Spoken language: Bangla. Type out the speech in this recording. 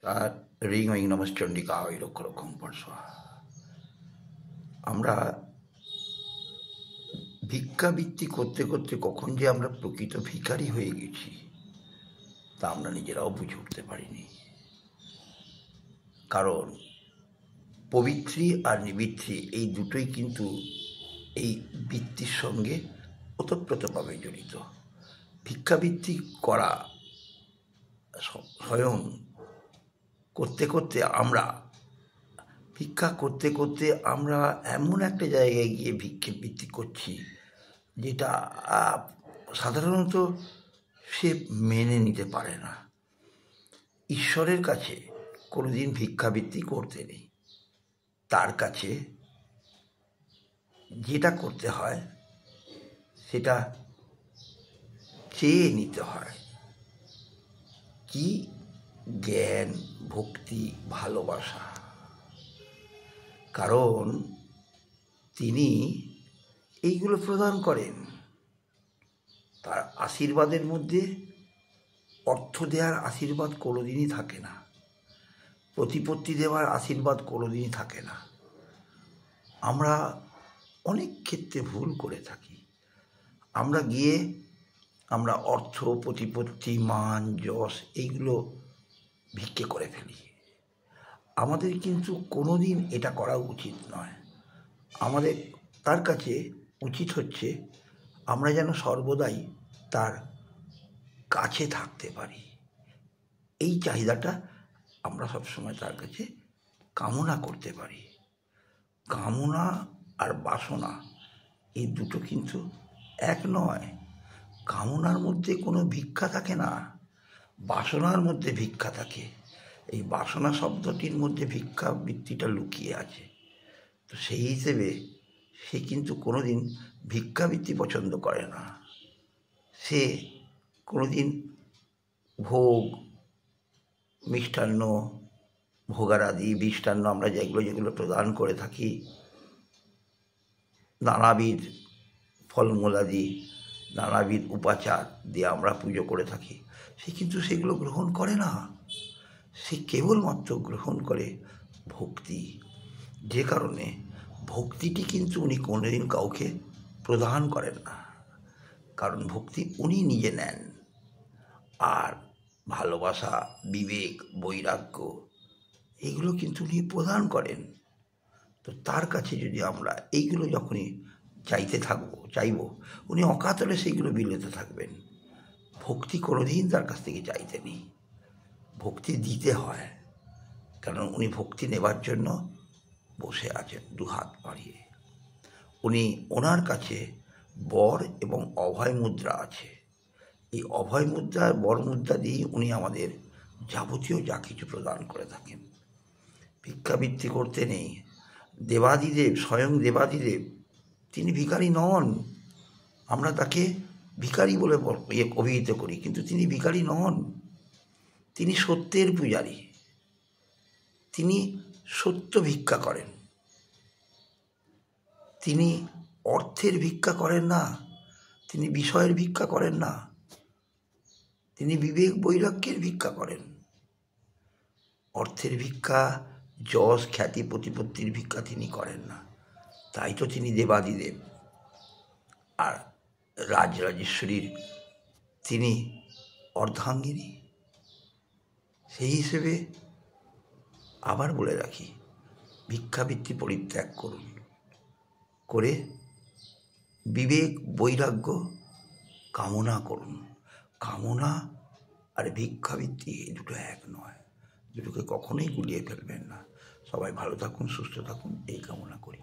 তার রিং ওই নমশ্চণ্ডিকা ওই রক্ষরক্ষম পরশা। আমরা ভিক্ষাবৃত্তি করতে করতে কখন যে আমরা প্রকৃত ভিখারি হয়ে গেছি তা আমরা নিজেরাও বুঝে উঠতে পারিনি। কারণ পবিত্রী আর নিবৃত্তি এই দুটোই কিন্তু এই বৃত্তির সঙ্গে ওতপ্রোতভাবে জড়িত। ভিক্ষাবৃত্তি করা স্বয়ং করতে করতে ভিক্ষা করতে করতে আমরা এমন একটা জায়গায় গিয়ে ভিক্ষাবৃত্তি করছি যেটা সাধারণত সে মেনে নিতে পারে না। ঈশ্বরের কাছে কোনোদিন ভিক্ষাবৃত্তি করতে নেই, তার কাছে যেটা করতে হয় সেটা চেয়ে নিতে হয়। কি? জ্ঞান, ভক্তি, ভালোবাসা। কারণ তিনি এইগুলো প্রদান করেন। তার আশীর্বাদের মধ্যে অর্থ দেওয়ার আশীর্বাদ কোনোদিনই থাকে না, প্রতিপত্তি দেওয়ার আশীর্বাদ কোনোদিনই থাকে না। আমরা অনেক ক্ষেত্রে ভুল করে থাকি। আমরা অর্থ, প্রতিপত্তি, মান, যশ এইগুলো ভিক্ষে করে ফেলি। আমাদের কিন্তু কোনোদিন এটা করা উচিত নয়। আমাদের তার কাছে উচিত হচ্ছে আমরা যেন সর্বদাই তার কাছে থাকতে পারি। এই চাহিদাটা আমরা সবসময় তার কাছে কামনা করতে পারি। কামনা আর বাসনা এই দুটো কিন্তু এক নয়। কামনার মধ্যে কোনো ভিক্ষা থাকে না, বাসনার মধ্যে ভিক্ষা থাকে। এই বাসনা শব্দটির মধ্যে ভিক্ষাবৃত্তিটা লুকিয়ে আছে। তো সেই হিসেবে সে কিন্তু কোনোদিন ভিক্ষাবৃত্তি পছন্দ করে না। সে কোনোদিন ভোগ, মিষ্টান্ন, ভোগারাদি, মিষ্টান্ন আমরা যেগুলো প্রদান করে থাকি, নানাবিধ ফলমূলাদি, নানাবিধ উপাচার দিয়ে আমরা পুজো করে থাকি, সে কিন্তু সেগুলো গ্রহণ করে না। সে কেবলমাত্র গ্রহণ করে ভক্তি। যে কারণে ভক্তিটি কিন্তু উনি কোনোদিন কাউকে প্রদান করেন না, কারণ ভক্তি উনি নিজে নেন। আর ভালোবাসা, বিবেক, বৈরাগ্য এইগুলো কিন্তু উনি প্রদান করেন। তো তার কাছে যদি আমরা এইগুলো যখনই চাইব, উনি অকাতরে সেইগুলো বিলতে থাকবেন। ভক্তি কোনোদিন তার কাছ থেকে চাইতে নেই, ভক্তি দিতে হয়। কারণ উনি ভক্তি নেবার জন্য বসে আছেন দুহাত বাড়িয়ে। ওনার কাছে বর এবং অভয় মুদ্রা আছে। এই অভয় মুদ্রা, বর মুদ্রা দিয়েই উনি আমাদের যাবতীয় যা কিছু প্রদান করে থাকেন। ভিক্ষাবৃত্তি করতে নেই। দেবাদিদেব, স্বয়ং দেবাদিদেব, তিনি ভিখারি নন। আমরা তাকে ভিখারি বলে অভিহিত করি, কিন্তু তিনি ভিখারি নন। তিনি সত্যের পূজারী। তিনি সত্য ভিক্ষা করেন। তিনি অর্থের ভিক্ষা করেন না, তিনি বিষয়ের ভিক্ষা করেন না, তিনি বিবেক বৈরাগ্যের ভিক্ষা করেন। অর্থের ভিক্ষা, যশ, খ্যাতি, প্রতিপত্তির ভিক্ষা তিনি করেন না। তাই তো তিনি দেবাদিদেব। আর রাজরাজেশ্বরীর তিনি অর্ধাঙ্গিনী। সেই হিসেবে আবার বলে রাখি, ভিক্ষাবৃত্তি পরিত্যাগ করুন, করে বিবেক বৈরাগ্য কামনা করুন। কামনা আর ভিক্ষাবৃত্তি এই দুটো এক নয়, দুটোকে কখনোই গুলিয়ে ফেলবেন না। সবাই ভালো থাকুন, সুস্থ থাকুন, এই কামনা করি।